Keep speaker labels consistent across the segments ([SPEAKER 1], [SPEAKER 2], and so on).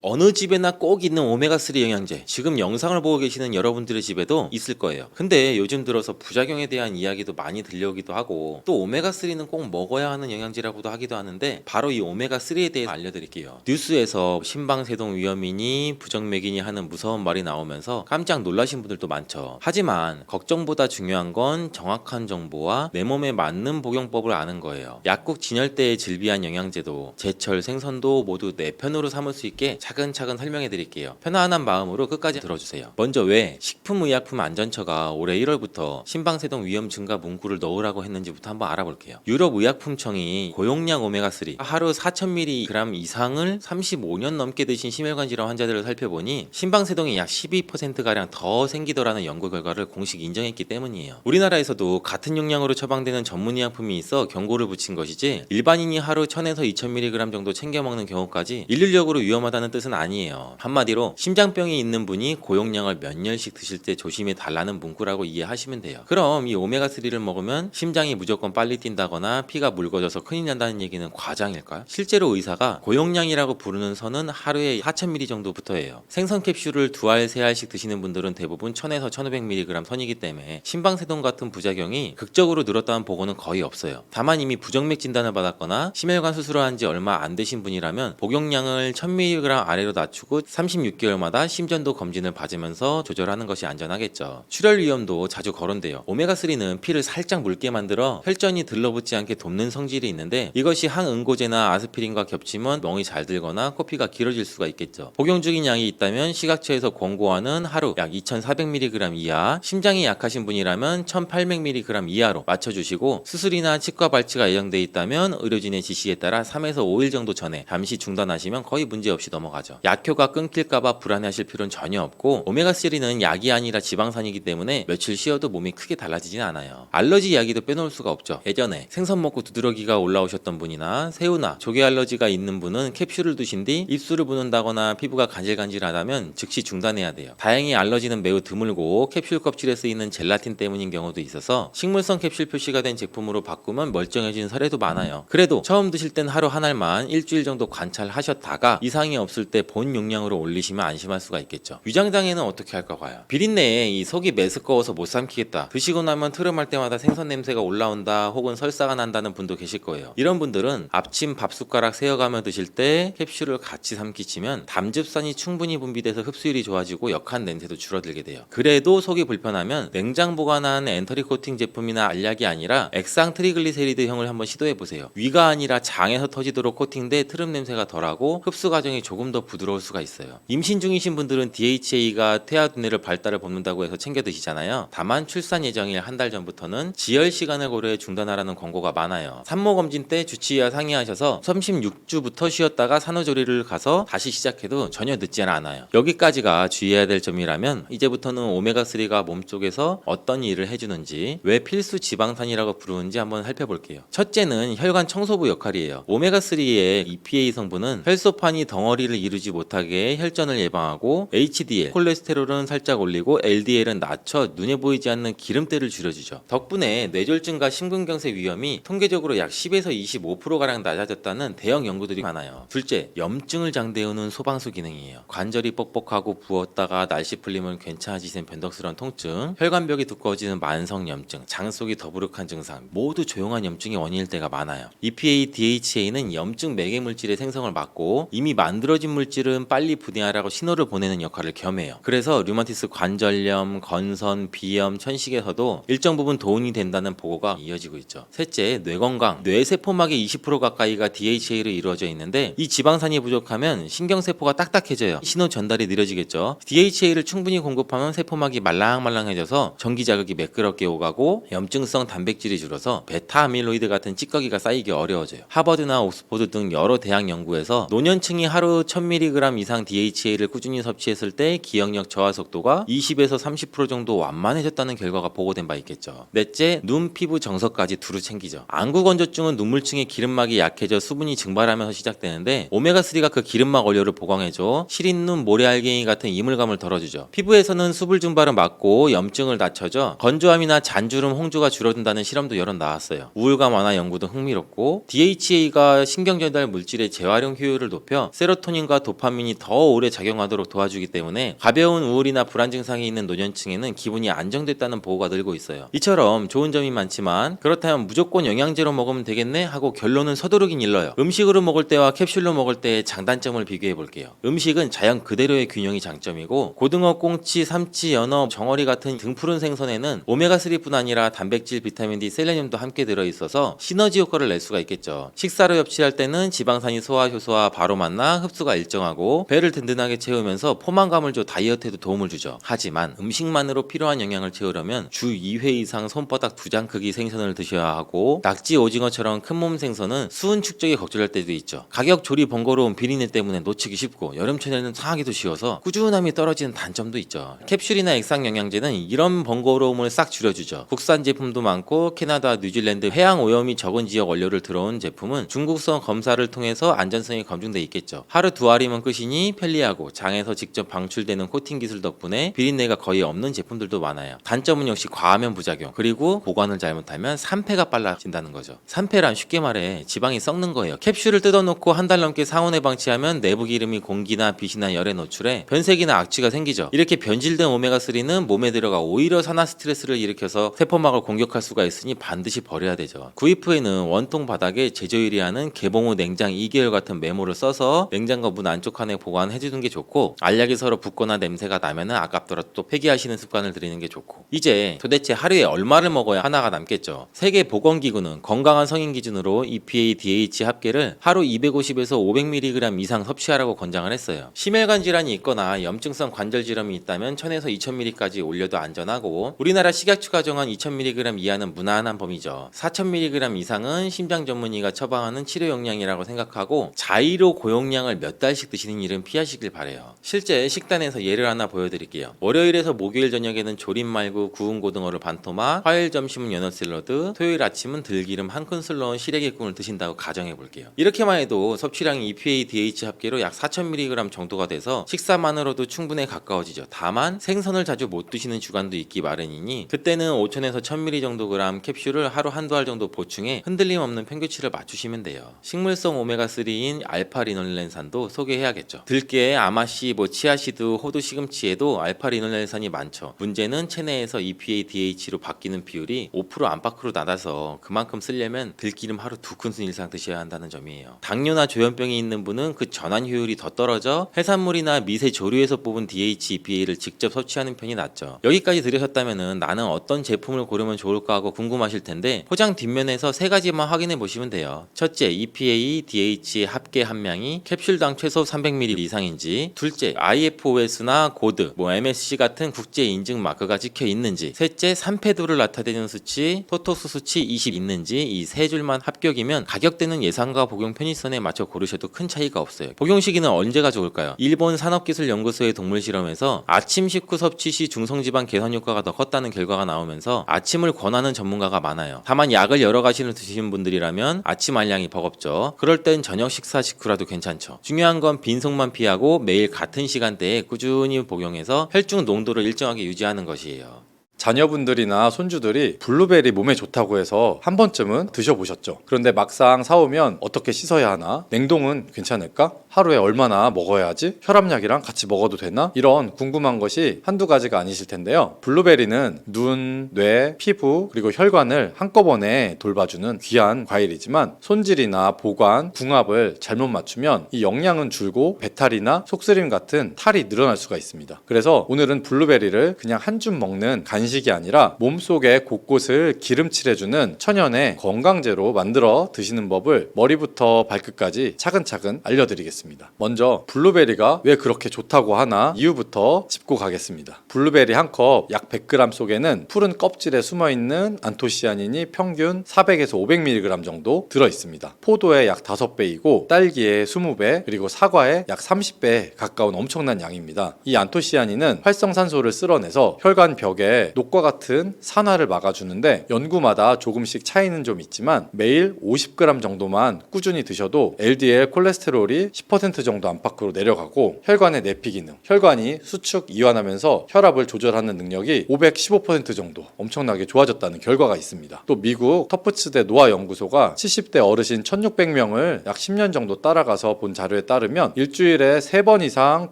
[SPEAKER 1] 어느 집에나 꼭 있는 오메가3 영양제, 지금 영상을 보고 계시는 여러분들의 집에도 있을 거예요. 근데 요즘 들어서 부작용에 대한 이야기도 많이 들려오기도 하고, 또 오메가3는 꼭 먹어야 하는 영양제라고도 하기도 하는데, 바로 이 오메가3에 대해서 알려드릴게요. 뉴스에서 심방세동 위험이니 부정맥이니 하는 무서운 말이 나오면서 깜짝 놀라신 분들도 많죠. 하지만 걱정보다 중요한 건 정확한 정보와 내 몸에 맞는 복용법을 아는 거예요. 약국 진열대에 질비한 영양제도 제철 생선도 모두 내 편으로 삼을 수 있게 차근차근 설명해 드릴게요. 편안한 마음으로 끝까지 들어주세요. 먼저 왜 식품의약품안전처가 올해 1월부터 심방세동 위험 증가 문구를 넣으라고 했는지부터 한번 알아볼게요. 유럽의약품청이 고용량 오메가3 하루 4000mg 이상을 35년 넘게 드신 심혈관 질환 환자들을 살펴보니 심방세동이 약 12%가량 더 생기더라는 연구 결과를 공식 인정했기 때문이에요. 우리나라에서도 같은 용량으로 처방되는 전문의약품이 있어 경고를 붙인 것이지, 일반인이 하루 1000에서 2000mg 정도 챙겨 먹는 경우까지 일률적으로 위험하다는 뜻은 아니에요. 한마디로 심장병이 있는 분이 고용량을 몇 년씩 드실 때 조심해 달라는 문구라고 이해하시면 돼요. 그럼 이 오메가3를 먹으면 심장이 무조건 빨리 뛴다거나 피가 묽어져서 큰일 난다는 얘기는 과장일까요? 실제로 의사가 고용량이라고 부르는 선은 하루에 4000mg 정도부터예요. 생선 캡슐을 2알, 3알씩 드시는 분들은 대부분 1000에서 1500mg 선이기 때문에 심방세동 같은 부작용이 극적으로 늘었다는 보고는 거의 없어요. 다만 이미 부정맥 진단을 받았거나 심혈관 수술을 한 지 얼마 안 되신 분이라면 복용량을 1000mg 아래로 낮추고 36개월마다 심전도 검진을 받으면서 조절하는 것이 안전하겠죠. 출혈 위험도 자주 거론돼요. 오메가3는 피를 살짝 묽게 만들어 혈전이 들러붙지 않게 돕는 성질이 있는데, 이것이 항응고제나 아스피린과 겹치면 멍이 잘 들거나 코피가 길어질 수가 있겠죠. 복용 중인 양이 있다면 시각처에서 권고하는 하루 약 2400mg 이하, 심장이 약하신 분이라면 1800mg 이하로 맞춰주시고, 수술이나 치과 발치가 예정돼 있다면 의료진의 지시에 따라 3에서 5일 정도 전에 잠시 중단하시면 거의 문제없이 넘어가죠. 약효가 끊길까봐 불안해하실 필요는 전혀 없고, 오메가3는 약이 아니라 지방산이기 때문에 며칠 쉬어도 몸이 크게 달라지진 않아요. 알러지 이야기도 빼놓을 수가 없죠. 예전에 생선 먹고 두드러기가 올라오셨던 분이나 새우나 조개 알러지가 있는 분은 캡슐을 드신 뒤 입술을 붓는다거나 피부가 간질간질하다면 즉시 중단해야 돼요. 다행히 알러지는 매우 드물고 캡슐 껍질에 쓰이는 젤라틴 때문인 경우도 있어서 식물성 캡슐 표시가 된 제품으로 바꾸면 멀쩡해진 사례도 많아요. 그래도 처음 드실 땐 하루 한 알만 일주일 정도 관찰하셨다가 이상이 없을 때 본 용량으로 올리시면 안심할 수가 있겠죠. 위장장애는 어떻게 할까 봐요. 비린내에 이 속이 메스꺼워서 못 삼키겠다, 드시고 나면 트름할 때마다 생선 냄새가 올라온다, 혹은 설사가 난다는 분도 계실 거예요. 이런 분들은 앞침 밥숟가락 세어가며 드실 때 캡슐을 같이 삼키시면 담즙산이 충분히 분비돼서 흡수율이 좋아지고 역한 냄새도 줄어들게 돼요. 그래도 속이 불편하면 냉장 보관한 엔터리 코팅 제품이나 알약이 아니라 액상 트리글리세리드형을 한번 시도해보세요. 위가 아니라 장에서 터지도록 코팅돼 트름 냄새가 덜하고 흡수 과정이 조금 더 부드러울 수가 있어요. 임신 중이신 분들은 DHA가 태아 두뇌를 발달을 돕는다고 해서 챙겨 드시잖아요. 다만 출산 예정일 한 달 전부터는 지혈 시간을 고려해 중단하라는 권고가 많아요. 산모 검진 때 주치의와 상의하셔서 36주부터 쉬었다가 산후조리를 가서 다시 시작해도 전혀 늦지 않아요. 여기까지가 주의해야 될 점이라면, 이제부터는 오메가3가 몸속에서 어떤 일을 해주는지, 왜 필수 지방산이라고 부르는지 한번 살펴볼게요. 첫째는 혈관 청소부 역할이에요. 오메가3의 EPA 성분은 혈소판이 덩어리를 이루지 못하게 혈전을 예방하고, HDL, 콜레스테롤은 살짝 올리고 LDL은 낮춰 눈에 보이지 않는 기름때를 줄여주죠. 덕분에 뇌졸중과 심근경색 위험이 통계적으로 약 10에서 25%가량 낮아졌다는 대형 연구들이 많아요. 둘째, 염증을 장대우는 소방수 기능이에요. 관절이 뻑뻑하고 부었다가 날씨 풀리면 괜찮아지는 변덕스러운 통증, 혈관벽이 두꺼워지는 만성염증, 장 속이 더부룩한 증상, 모두 조용한 염증이 원인일 때가 많아요. EPA, DHA는 염증 매개 물질의 생성을 막고, 이미 만들어진 물질은 빨리 분해하라고 신호를 보내는 역할을 겸해요. 그래서 류마티스 관절염, 건선, 비염, 천식에서도 일정 부분 도움이 된다는 보고가 이어지고 있죠. 셋째, 뇌건강. 뇌세포막의 20% 가까이가 DHA로 이루어져 있는데, 이 지방산이 부족하면 신경세포가 딱딱해져요. 신호 전달이 느려지겠죠. DHA를 충분히 공급하면 세포막이 말랑말랑해져서 전기자극이 매끄럽게 오가고, 염증성 단백질이 줄어서 베타 아밀로이드 같은 찌꺼기가 쌓이기 어려워져요. 하버드나 옥스포드 등 여러 대학 연구에서 노년층이 하루 1000mg 이상 DHA를 꾸준히 섭취했을 때 기억력 저하 속도가 20에서 30% 정도 완만해졌다는 결과가 보고된 바 있겠죠. 넷째, 눈, 피부, 정서까지 두루 챙기죠. 안구건조증은 눈물층의 기름막이 약해져 수분이 증발하면서 시작되는데, 오메가3가 그 기름막 원료를 보강해줘 시린눈, 모래알갱이 같은 이물감을 덜어주죠. 피부에서는 수분 증발을 막고 염증을 낮춰줘 건조함이나 잔주름, 홍조가 줄어든다는 실험도 여러 나왔어요. 우울감 완화 연구도 흥미롭고, DHA가 신경전달 물질의 재활용 효율을 높여 세로토닌과 세로토닌과 도파민이 더 오래 작용하도록 도와주기 때문에 가벼운 우울이나 불안 증상이 있는 노년층에는 기분이 안정됐다는 보고가 늘고 있어요. 이처럼 좋은 점이 많지만 그렇다면 무조건 영양제로 먹으면 되겠네 하고 결론은 서두르긴 일러요. 음식으로 먹을 때와 캡슐로 먹을 때의 장단점을 비교해 볼게요. 음식은 자연 그대로의 균형이 장점이고 고등어, 꽁치, 삼치, 연어, 정어리 같은 등푸른 생선에는 오메가3뿐 아니라 단백질, 비타민 D, 셀레늄도 함께 들어있어서 시너지 효과를 낼 수가 있겠죠. 식사로 섭취할 때는 지방산이 소화 효소와 바로 만나 흡수가 일정하고 배를 든든하게 채우면서 포만감을 줘 다이어트에도 도움을 주죠. 하지만 음식만으로 필요한 영양을 채우려면 주 2회 이상 손바닥 2장 크기 생선을 드셔야 하고 낙지, 오징어처럼 큰 몸 생선은 수은 축적이 걱정할 때도 있죠. 가격 조리 번거로운 비린내 때문에 놓치기 쉽고 여름철에는 상하기도 쉬워서 꾸준함이 떨어지는 단점도 있죠. 캡슐이나 액상 영양제는 이런 번거로움을 싹 줄여주죠. 국산 제품도 많고 캐나다, 뉴질랜드 해양 오염이 적은 지역 원료를 들어온 제품은 중국성 검사를 통해서 안전성이 검증돼 있겠죠. 하루 두 알이면 끝이니 편리하고 장에서 직접 방출되는 코팅 기술 덕분에 비린내가 거의 없는 제품들도 많아요. 단점은 역시 과하면 부작용, 그리고 보관을 잘못하면 산패가 빨라진다는 거죠. 산패란 쉽게 말해 지방이 썩는 거예요. 캡슐을 뜯어놓고 한 달 넘게 상온에 방치하면 내부 기름이 공기나 빛이나 열에 노출해 변색이나 악취가 생기죠. 이렇게 변질된 오메가3는 몸에 들어가 오히려 산화 스트레스를 일으켜서 세포막을 공격할 수가 있으니 반드시 버려야 되죠. 구입 후에는 원통 바닥에 제조일이하는 개봉 후 냉장 2개월 같은 메모를 써서 냉장고 문 안쪽 칸에 보관해주는 게 좋고, 알약이 서로 붙거나 냄새가 나면은 아깝더라도 또 폐기하시는 습관을 들이는 게 좋고, 이제 도대체 하루에 얼마를 먹어야 하나가 남겠죠. 세계보건기구는 건강한 성인 기준으로 EPA, DH 합계를 하루 250에서 500mg 이상 섭취하라고 권장을 했어요. 심혈관 질환이 있거나 염증성 관절 질환이 있다면 1000에서 2000mg까지 올려도 안전하고, 우리나라 식약처 가정한 2000mg 이하는 무난한 범위죠. 4000mg 이상은 심장 전문의가 처방하는 치료 용량이라고 생각하고 자의로 고용량을 몇 달씩 드시는 일은 피하시길 바래요. 실제 식단에서 예를 하나 보여드릴게요. 월요일에서 목요일 저녁에는 조림 말고 구운 고등어를 반토막, 화요일 점심은 연어 샐러드, 토요일 아침은 들기름 한 큰술 넣은 시래기국을 드신다고 가정해 볼게요. 이렇게만 해도 섭취량이 EPA, DH 합계로 약 4000mg 정도가 돼서 식사만으로도 충분에 가까워지죠. 다만 생선을 자주 못 드시는 주간도 있기 마련이니 그때는 5000에서 1000mg 정도 그램 캡슐을 하루 한두 알 정도 보충해 흔들림 없는 평균치를 맞추시면 돼요. 식물성 오메가3인 알파리놀렌산도 소개해야겠죠. 들깨, 아마씨, 치아시드, 호두, 시금치에도 알파리놀렌산이 많죠. 문제는 체내에서 EPA, DH로 바뀌는 비율이 5% 안팎으로 낮아서 그만큼 쓰려면 들기름 하루 2큰술 이상 드셔야 한다는 점이에요. 당뇨나 조현병이 있는 분은 그 전환 효율이 더 떨어져 해산물이나 미세 조류에서 뽑은 DH, EPA를 직접 섭취하는 편이 낫죠. 여기까지 들으셨다면 나는 어떤 제품을 고르면 좋을까 하고 궁금하실 텐데, 포장 뒷면에서 세 가지만 확인해 보시면 돼요. 첫째, EPA, DH의 합계 함량이 캡슐당 최소 300ml 이상인지, 둘째, IFOS나 고드, MSC 같은 국제 인증 마크가 찍혀 있는지, 셋째, 산패도를 나타내는 수치, 토톡스 수치 20 있는지, 이 세 줄만 합격이면 가격대는 예상과 복용 편의성에 맞춰 고르셔도 큰 차이가 없어요. 복용 시기는 언제가 좋을까요? 일본 산업기술연구소의 동물 실험에서 아침 식후 섭취 시 중성지방 개선 효과가 더 컸다는 결과가 나오면서 아침을 권하는 전문가가 많아요. 다만 약을 여러 가지를 드시는 분들이라면 아침 알량이 버겁죠. 그럴 땐 저녁 식사 직후라도 괜찮죠. 중요한 건 빈속만 피하고 매일 같은 시간대에 꾸준히 복용해서 혈중 농도를 일정하게 유지하는 것이에요.
[SPEAKER 2] 자녀분들이나 손주들이 블루베리 몸에 좋다고 해서 한 번쯤은 드셔보셨죠. 그런데 막상 사오면 어떻게 씻어야 하나? 냉동은 괜찮을까? 하루에 얼마나 먹어야 하지? 혈압약이랑 같이 먹어도 되나? 이런 궁금한 것이 한두 가지가 아니실 텐데요. 블루베리는 눈, 뇌, 피부, 그리고 혈관을 한꺼번에 돌봐주는 귀한 과일이지만 손질이나 보관, 궁합을 잘못 맞추면 이 영양은 줄고 배탈이나 속쓰림 같은 탈이 늘어날 수가 있습니다. 그래서 오늘은 블루베리를 그냥 한 줌 먹는 간식이 아니라 몸속의 곳곳을 기름칠해주는 천연의 건강제로 만들어 드시는 법을 머리부터 발끝까지 차근차근 알려드리겠습니다. 먼저 블루베리가 왜 그렇게 좋다고 하나 이유부터 짚고 가겠습니다. 블루베리 한 컵 약 100g 속에는 푸른 껍질에 숨어있는 안토시아닌이 평균 400에서 500mg 정도 들어있습니다. 포도의 약 5배이고 딸기의 20배, 그리고 사과의 약 30배에 가까운 엄청난 양입니다. 이 안토시아닌은 활성산소를 쓸어내서 혈관 벽에 독과 같은 산화를 막아주는데 연구마다 조금씩 차이는 좀 있지만 매일 50g 정도만 꾸준히 드셔도 LDL 콜레스테롤이 10% 정도 안팎으로 내려가고 혈관의 내피 기능, 혈관이 수축 이완하면서 혈압을 조절하는 능력이 515% 정도 엄청나게 좋아졌다는 결과가 있습니다. 또 미국 터프츠대 노화연구소가 70대 어르신 1600명을 약 10년 정도 따라가서 본 자료에 따르면 일주일에 3번 이상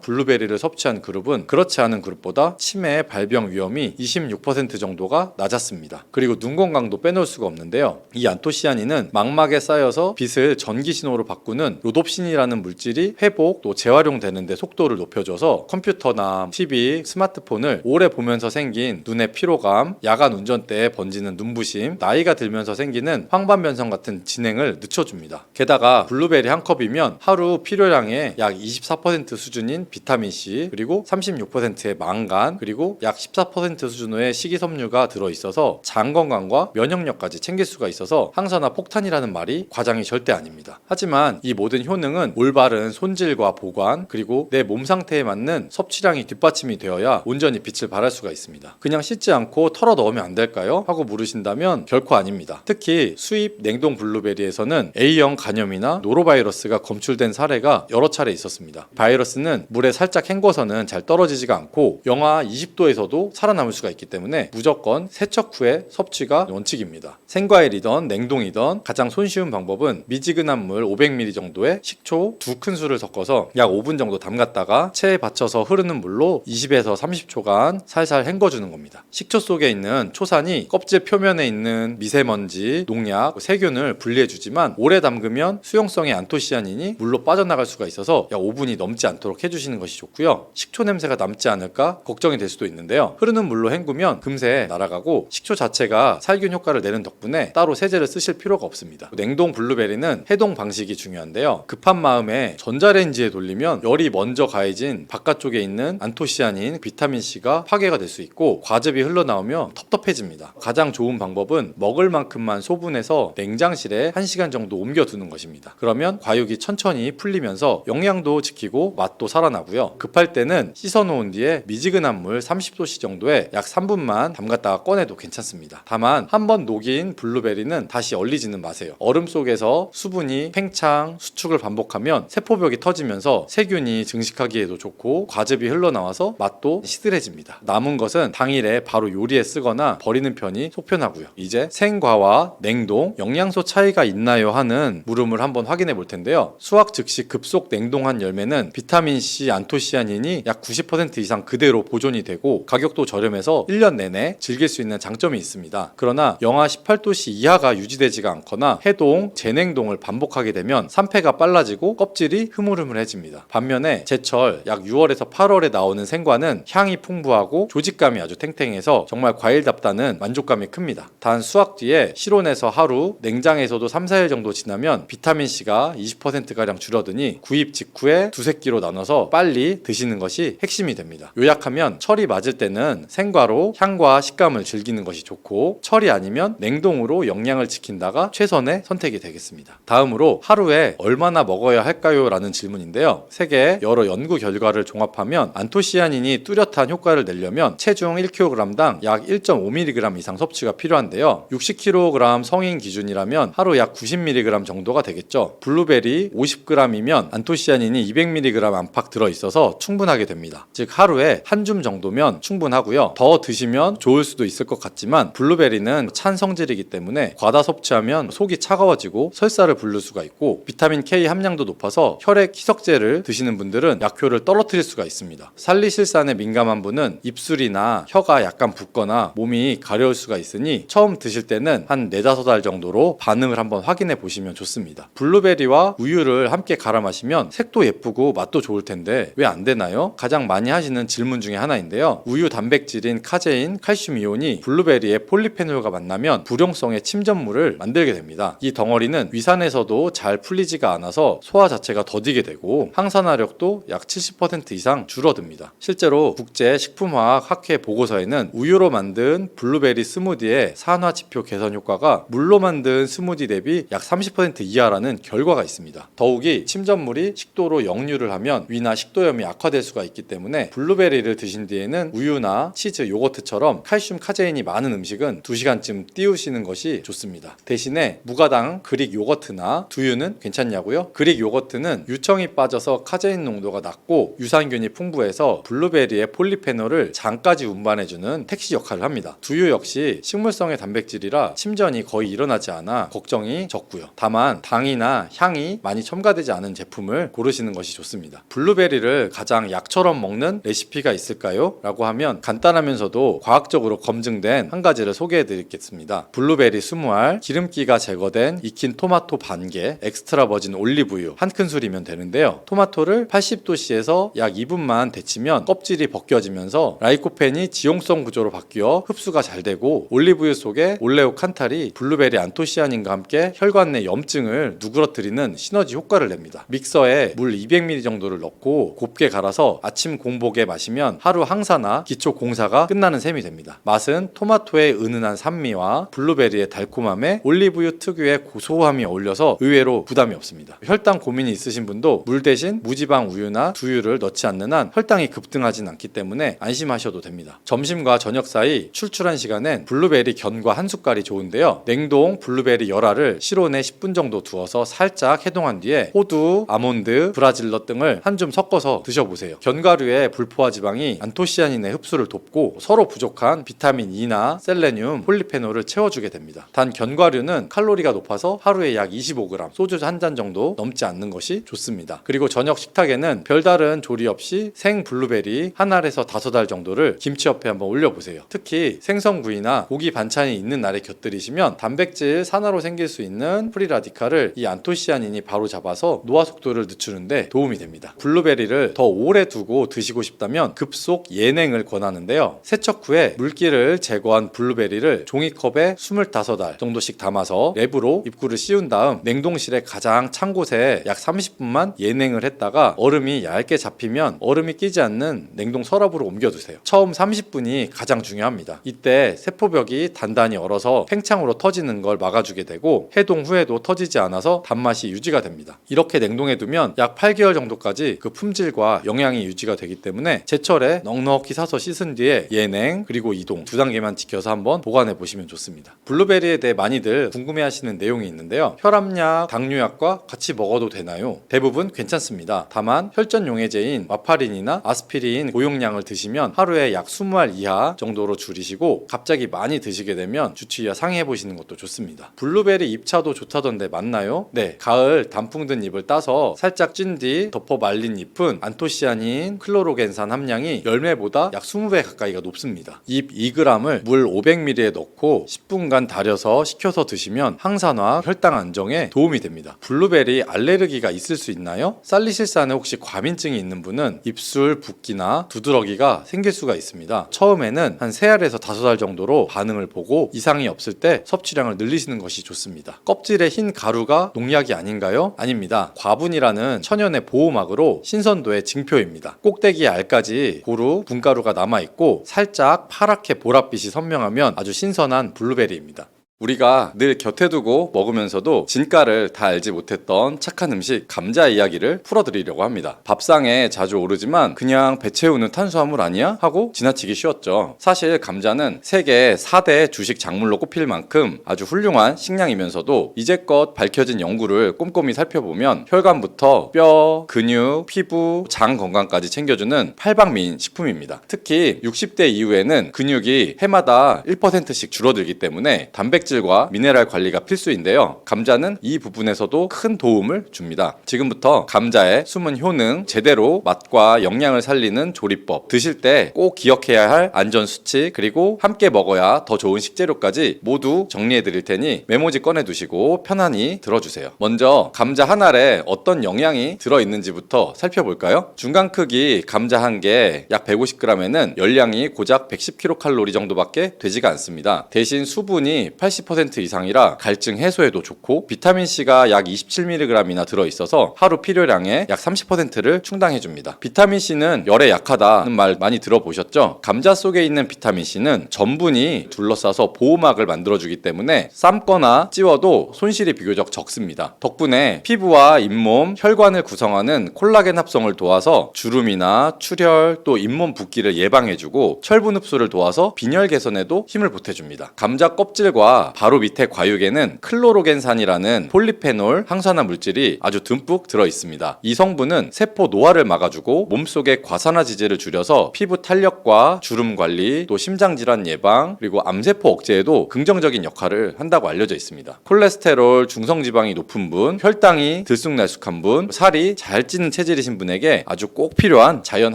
[SPEAKER 2] 블루베리를 섭취한 그룹은 그렇지 않은 그룹보다 치매 발병 위험이 26% 정도가 낮았습니다. 그리고 눈 건강도 빼놓을 수가 없는데요. 이 안토시아닌은 망막에 쌓여서 빛을 전기 신호로 바꾸는 로놉신이라는 물질이 회복 또 재활용되는 데 속도를 높여줘서 컴퓨터나 TV, 스마트폰을 오래 보면서 생긴 눈의 피로감, 야간 운전대에 번지는 눈부심, 나이가 들면서 생기는 황반변성 같은 진행을 늦춰줍니다. 게다가 블루베리 한 컵이면 하루 필요량의 약 24% 수준인 비타민C 그리고 36%의 망간 그리고 약 14% 수준의 식이섬유가 들어있어서 장 건강과 면역력까지 챙길 수가 있어서 항산화 폭탄이라는 말이 과장이 절대 아닙니다. 하지만 이 모든 효능은 올바른 손질과 보관 그리고 내 몸 상태에 맞는 섭취량이 뒷받침이 되어야 온전히 빛을 발할 수가 있습니다. 그냥 씻지 않고 털어 넣으면 안 될까요? 하고 물으신다면 결코 아닙니다. 특히 수입 냉동 블루베리에서는 A형 간염이나 노로바이러스가 검출된 사례가 여러 차례 있었습니다. 바이러스는 물에 살짝 헹궈서는 잘 떨어지지가 않고 영하 20도에서도 살아남을 수가 있기 때문에 무조건 세척 후에 섭취가 원칙입니다. 생과일이던 냉동이던 가장 손쉬운 방법은 미지근한 물 500ml 정도에 식초 2큰술을 섞어서 약 5분 정도 담갔다가 체에 받쳐서 흐르는 물로 20에서 30초간 살살 헹궈주는 겁니다. 식초 속에 있는 초산이 껍질 표면에 있는 미세먼지, 농약, 세균을 분리해주지만 오래 담그면 수용성의 안토시아닌이 물로 빠져나갈 수가 있어서 약 5분이 넘지 않도록 해주시는 것이 좋고요. 식초 냄새가 남지 않을까 걱정이 될 수도 있는데요. 흐르는 물로 헹구면 금세 날아가고 식초 자체가 살균 효과를 내는 덕분에 따로 세제를 쓰실 필요가 없습니다. 냉동 블루베리는 해동 방식이 중요한데요. 급한 마음에 전자레인지에 돌리면 열이 먼저 가해진 바깥쪽에 있는 안토시아닌, 비타민C가 파괴가 될 수 있고 과즙이 흘러나오며 텁텁해집니다. 가장 좋은 방법은 먹을 만큼만 소분해서 냉장실에 1시간 정도 옮겨두는 것입니다. 그러면 과육이 천천히 풀리면서 영양도 지키고 맛도 살아나고요. 급할 때는 씻어놓은 뒤에 미지근한 물 30도씨 정도에 약 3분만 담갔다가 꺼내도 괜찮습니다. 다만 한번 녹인 블루베리는 다시 얼리지는 마세요. 얼음 속에서 수분이 팽창, 수축을 반복하면 세포벽이 터지면서 세균이 증식하기에도 좋고 과즙이 흘러나와서 맛도 시들해집니다. 남은 것은 당일에 바로 요리에 쓰거나 버리는 편이 속편하고요. 이제 생과와 냉동, 영양소 차이가 있나요 하는 물음을 한번 확인해 볼 텐데요. 수확 즉시 급속 냉동한 열매는 비타민C, 안토시아닌이 약 90% 이상 그대로 보존이 되고 가격도 저렴해서 1년 내내 즐길 수 있는 장점이 있습니다. 그러나 영하 18도씨 이하가 유지되지가 않거나 해동, 재냉동을 반복하게 되면 산패가 빨라지고 껍질이 흐물흐물해집니다. 반면에 제철 약 6월에서 8월에 나오는 생과는 향이 풍부하고 조직감이 아주 탱탱해서 정말 과일답다는 만족감이 큽니다. 단 수확 뒤에 실온에서 하루, 냉장에서도 3-4일 정도 지나면 비타민C가 20%가량 줄어드니 구입 직후에 두세 끼로 나눠서 빨리 드시는 것이 핵심이 됩니다. 요약하면 철이 맞을 때는 생과로 향과 식감을 즐기는 것이 좋고 철이 아니면 냉동으로 영양을 지킨다가 최선의 선택이 되겠습니다. 다음으로 하루에 얼마나 먹어야 할까요? 라는 질문인데요. 세계 여러 연구 결과를 종합하면 안토시아닌이 뚜렷한 효과를 내려면 체중 1kg당 약 1.5mg 이상 섭취가 필요한데요. 60kg 성인 기준이라면 하루 약 90mg 정도가 되겠죠. 블루베리 50g이면 안토시아닌이 200mg 안팎 들어있어서 충분하게 됩니다. 즉 하루에 한 줌 정도면 충분하고요. 더 드시면 좋을 수도 있을 것 같지만 블루베리는 찬 성질이기 때문에 과다 섭취하면 속이 차가워지고 설사를 부를 수가 있고 비타민 K 함량도 높아서 혈액 희석제를 드시는 분들은 약효를 떨어뜨릴 수가 있습니다. 살리실산에 민감한 분은 입술이나 혀가 약간 붓거나 몸이 가려울 수가 있으니 처음 드실 때는 한 4-5알 정도로 반응을 한번 확인해 보시면 좋습니다. 블루베리와 우유를 함께 갈아 마시면 색도 예쁘고 맛도 좋을 텐데 왜 안 되나요? 가장 많이 하시는 질문 중에 하나인데요. 우유 단백질인 카제인, 칼슘 이온이 블루베리의 폴리페놀과 만나면 불용성의 침전물을 만들게 됩니다. 이 덩어리는 위산에서도 잘 풀리지가 않아서 소화 자체가 더디게 되고 항산화력도 약 70% 이상 줄어듭니다. 실제로 국제식품화학 학회 보고서에는 우유로 만든 블루베리 스무디의 산화 지표 개선 효과가 물로 만든 스무디 대비 약 30% 이하라는 결과가 있습니다. 더욱이 침전물이 식도로 역류를 하면 위나 식도염이 악화될 수가 있기 때문에 블루베리를 드신 뒤에는 우유나 치즈, 요거트 요거트처럼 칼슘, 카제인이 많은 음식은 2시간쯤 띄우시는 것이 좋습니다. 대신에 무가당 그릭 요거트나 두유는 괜찮냐고요? 그릭 요거트는 유청이 빠져서 카제인 농도가 낮고 유산균이 풍부해서 블루베리의 폴리페놀을 장까지 운반해주는 택시 역할을 합니다. 두유 역시 식물성의 단백질이라 침전이 거의 일어나지 않아 걱정이 적고요. 다만 당이나 향이 많이 첨가되지 않은 제품을 고르시는 것이 좋습니다. 블루베리를 가장 약처럼 먹는 레시피가 있을까요? 라고 하면 간단하면서도 과학적으로 검증된 한 가지를 소개해 드리겠습니다. 블루베리 20알, 기름기가 제거된 익힌 토마토 반개, 엑스트라 버진 올리브유 한 큰술이면 되는데요. 토마토를 80도씨에서 약 2분만 데치면 껍질이 벗겨지면서 라이코펜이 지용성 구조로 바뀌어 흡수가 잘 되고 올리브유 속에 올레오칸탈이 블루베리 안토시아닌과 함께 혈관 내 염증을 누그러뜨리는 시너지 효과를 냅니다. 믹서에 물 200ml 정도를 넣고 곱게 갈아서 아침 공복에 마시면 하루 항사나 기초 공사가 끝나는 셈이 됩니다. 맛은 토마토의 은은한 산미와 블루베리의 달콤함에 올리브유 특유의 고소함이 어울려서 의외로 부담이 없습니다. 혈당 고민이 있으신 분도 물 대신 무지방 우유나 두유를 넣지 않는 한 혈당이 급등하진 않기 때문에 안심하셔도 됩니다. 점심과 저녁 사이 출출한 시간엔 블루베리 견과 한 숟갈이 좋은데요. 냉동 블루베리 열알을 실온에 10분 정도 두어서 살짝 해동한 뒤에 호두, 아몬드, 브라질넛 등을 한 줌 섞어서 드셔보세요. 견과류의 불포화 지방이 안토시아닌의 흡수를 돕고 서로 부족한 비타민 E나 셀레늄, 폴리페놀을 채워주게 됩니다. 단 견과류는 칼로리가 높아서 하루에 약 25g, 소주 한 잔 정도 넘지 않는 것이 좋습니다. 그리고 저녁 식탁에는 별다른 조리 없이 생 블루베리 한 알에서 5알 정도를 김치 옆에 한번 올려보세요. 특히 생선구이나 고기 반찬이 있는 날에 곁들이시면 단백질 산화로 생길 수 있는 프리라디칼을 이 안토시아닌이 바로 잡아서 노화 속도를 늦추는데 도움이 됩니다. 블루베리를 더 오래 두고 드시고 싶다면 급속 예냉을 권하는데요. 세척 후에 물기를 제거한 블루베리를 종이컵에 25알 정도씩 담아서 랩으로 입구를 씌운 다음 냉동실에 가장 찬 곳에 약 30분만 예냉을 했다가 얼음이 얇게 잡히면 얼음이 끼지 않는 냉동 서랍으로 옮겨두세요. 처음 30분이 가장 중요합니다. 이때 세포벽이 단단히 얼어서 팽창으로 터지는 걸 막아주게 되고 해동 후에도 터지지 않아서 단맛이 유지가 됩니다. 이렇게 냉동해두면 약 8개월 정도까지 그 품질과 영양이 유지가 되기 때문에 제철에 넉넉히 사서 씻은 뒤에 예냉 그리고 이동 2단계만 지켜서 한번 보관해 보시면 좋습니다. 블루베리에 대해 많이들 궁금해하시는 내용이 있는데요. 혈압약, 당뇨약과 같이 먹어도 되나요? 대부분 괜찮습니다. 다만 혈전용해제인 와파린이나 아스피린 고용량을 드시면 하루에 약 20알 이하 정도로 줄이시고 갑자기 많이 드시게 되면 주치의와 상의해 보시는 것도 좋습니다. 블루베리 잎차도 좋다던데 맞나요? 네, 가을 단풍 든 잎을 따서 살짝 찐 뒤 덮어 말린 잎은 안토시아닌, 클로로겐산 함량이 열매보다 약 20배 가까이가 높습니다. 잎 2g을 물 500ml에 넣고 10분간 달여서 식혀서 드시면 항산화, 혈당 안정에 도움이 됩니다. 블루베리 알레르기가 있을 수 있나요? 살리실산에 혹시 과민증이 있는 분은 입술 붓기나 두드러기가 생길 수가 있습니다. 처음에는 한 3알에서 5알 정도로 반응을 보고 이상이 없을 때 섭취량을 늘리시는 것이 좋습니다. 껍질에 흰 가루가 농약이 아닌가요? 아닙니다. 과분이라는 천연의 보호막으로 신선도의 징표입니다. 꼭대기 알까지 고루, 분가루가 남아있고 살짝 파랗게 보랏빛이 선명하면 아주 신선한 블루베리입니다. 우리가 늘 곁에 두고 먹으면서도 진가를 다 알지 못했던 착한 음식 감자 이야기를 풀어드리려고 합니다. 밥상에 자주 오르지만 그냥 배 채우는 탄수화물 아니야? 하고 지나치기 쉬웠죠. 사실 감자는 세계 4대 주식 작물로 꼽힐 만큼 아주 훌륭한 식량이면서도 이제껏 밝혀진 연구를 꼼꼼히 살펴보면 혈관부터 뼈, 근육, 피부, 장 건강까지 챙겨주는 팔방미인 식품입니다. 특히 60대 이후에는 근육이 해마다 1%씩 줄어들기 때문에 단백질과 미네랄 관리가 필수인데요. 감자는 이 부분에서도 큰 도움을 줍니다. 지금부터 감자의 숨은 효능, 제대로 맛과 영양을 살리는 조리법, 드실 때 꼭 기억해야 할 안전 수칙, 그리고 함께 먹어야 더 좋은 식재료까지 모두 정리해 드릴 테니 메모지 꺼내 두시고 편안히 들어주세요. 먼저 감자 한 알에 어떤 영양이 들어있는지부터 살펴볼까요? 중간 크기 감자 한 개 약 150g에는 열량이 고작 110kcal 정도밖에 되지가 않습니다. 대신 수분이 80% 이상이라 갈증 해소에도 좋고 비타민C가 약 27mg이나 들어있어서 하루 필요량의 약 30%를 충당해줍니다. 비타민C는 열에 약하다는 말 많이 들어보셨죠? 감자 속에 있는 비타민C는 전분이 둘러싸서 보호막을 만들어주기 때문에 삶거나 찌워도 손실이 비교적 적습니다. 덕분에 피부와 잇몸, 혈관을 구성하는 콜라겐 합성을 도와서 주름이나 출혈, 또 잇몸 붓기를 예방해주고 철분 흡수를 도와서 빈혈 개선에도 힘을 보태줍니다. 감자 껍질과 바로 밑에 과육에는 클로로겐산이라는 폴리페놀 항산화 물질이 아주 듬뿍 들어있습니다. 이 성분은 세포 노화를 막아주고 몸속의 과산화지제를 줄여서 피부 탄력과 주름 관리, 또 심장질환 예방, 그리고 암세포 억제에도 긍정적인 역할을 한다고 알려져 있습니다. 콜레스테롤, 중성지방이 높은 분, 혈당이 들쑥날쑥한 분, 살이 잘 찌는 체질이신 분에게 아주 꼭 필요한 자연